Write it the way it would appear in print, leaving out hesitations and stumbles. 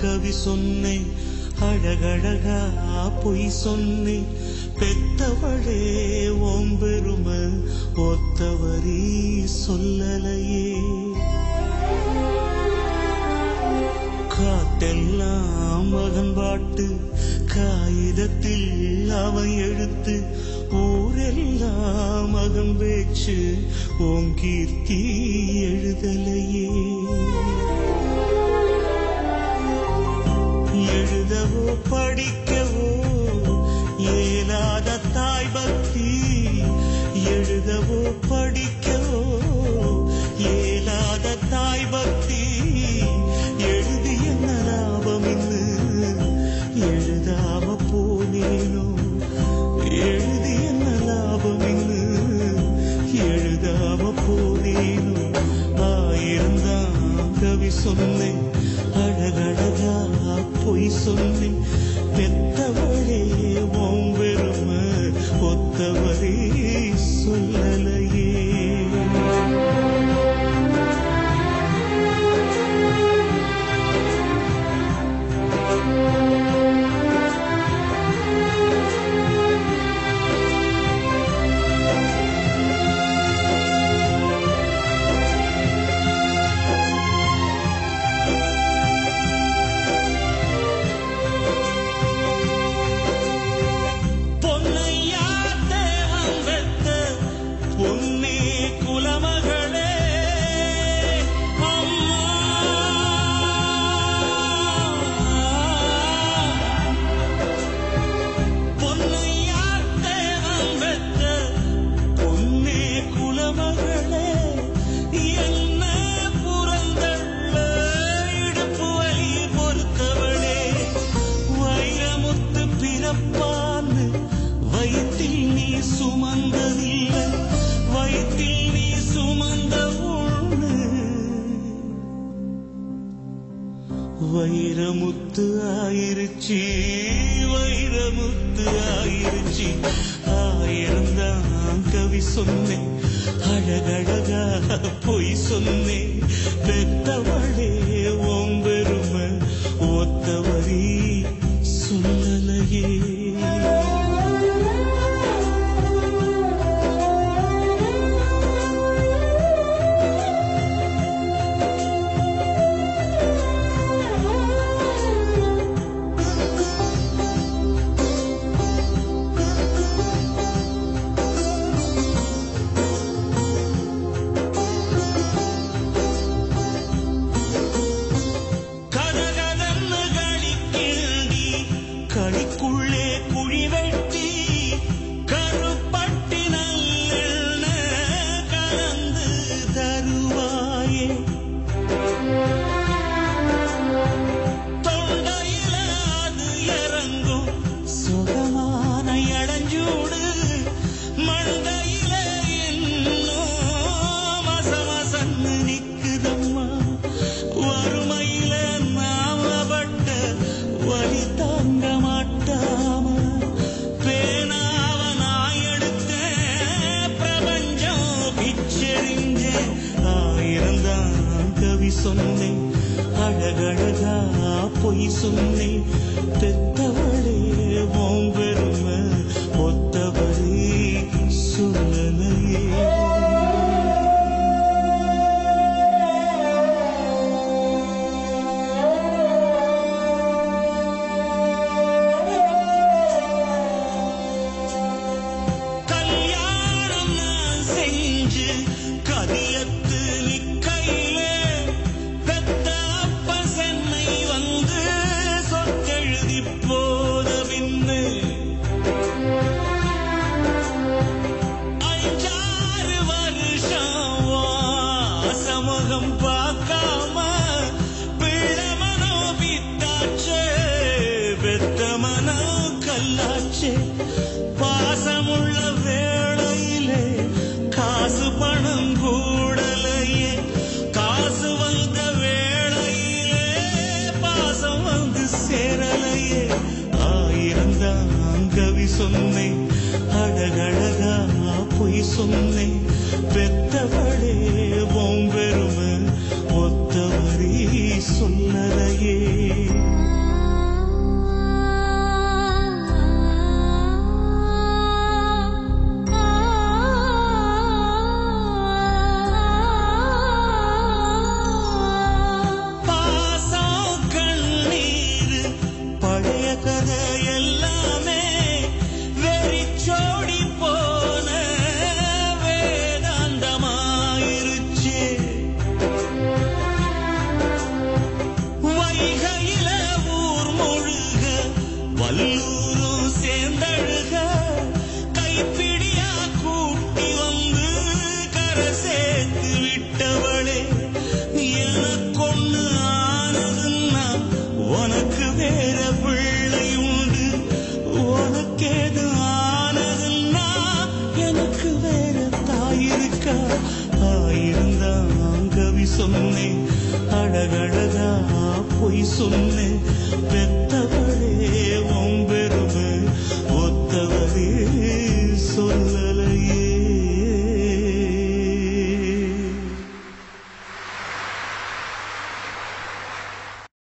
கவி சொன்னேன், அழகழகா பொய் சொன்னேன். பெத்தவளே ஓம் பெருமை ஒத்தவரி சொல்லலையே. காட்டெல்லாம் மகன் பாட்டு, காகிதத்தில் அவன் எழுத்து. ஊரெல்லாம் மகன் பேச்சு, ஓம் கீர்த்தி எழுதலையே. எழுதவோ படிக்கவோ ஏலாத தாய் பக்தி. எழுதவோ படிக்கவோ ஏலாத தாய் பக்தி. எழுதி என்ன லாபம் இன்னு எழுதாம போனேனோ. எழுதி என்ன லாபம் இன்னு எழுதாம போனேனோ. ஆயிரந்தான் கவி சொன்னேன், அழகழகா பொய் சொன்னேன். பெத்தவளே ஓம் பெருமை ஒத்தவரே சொல்லலையே. வைரமுத்து ஆயிருச்சி, வைரமுத்து ஆயிருச்சி. ஆயிரந்தான் கவி சொன்னேன், அழகழகா பொய் சொன்னேன். பெத்தவளே ஓம் பெருமை ஒத்தவரி சொல்லலையே. களிக்குள்ளே குழி வெட்டி கருப்பட்டி நல்லெண்ண கலந்து தருவாயே. தொண்டையில அது இறங்கும் சுகமான இளஞ்சூடு. மண்டையில இன்னும் மசமசன்னு நிக்குதம்மா. வறுமையில நாமப்பட்ட வலி தாங்க மாட்டாம பேனாவ நான் எடுத்தேன், பிரபஞ்சம் பிச்செறிஞ்சேன். ஆயிரந்தான் கவி சொன்னேன், அழகழகா பொய் சொன்னேன். பெத்தவளே ஓம் பெருமை ஒத்தவரே சொல்லலையே. கதியத்து நிக்கையிலே பெத்த அப்ப சென்னை வந்து சொற்கெழுதி போத பின்னு 5-6 வருஷம் வாசமுகம் பார்க்காம பிள்ளை மனோ பித்தாச்சே, பெத்த மனோ கல்லாச்சே. பாசமுள்ள வேளையிலே காசு பணம் கூடலையே. காசு வந்த வேளையிலே பாசம் வந்து சேரலையே. ஆயிரந்தான் கவி சொன்னேன், அழகழகா பொய் சொன்னேன். பெத்தவளே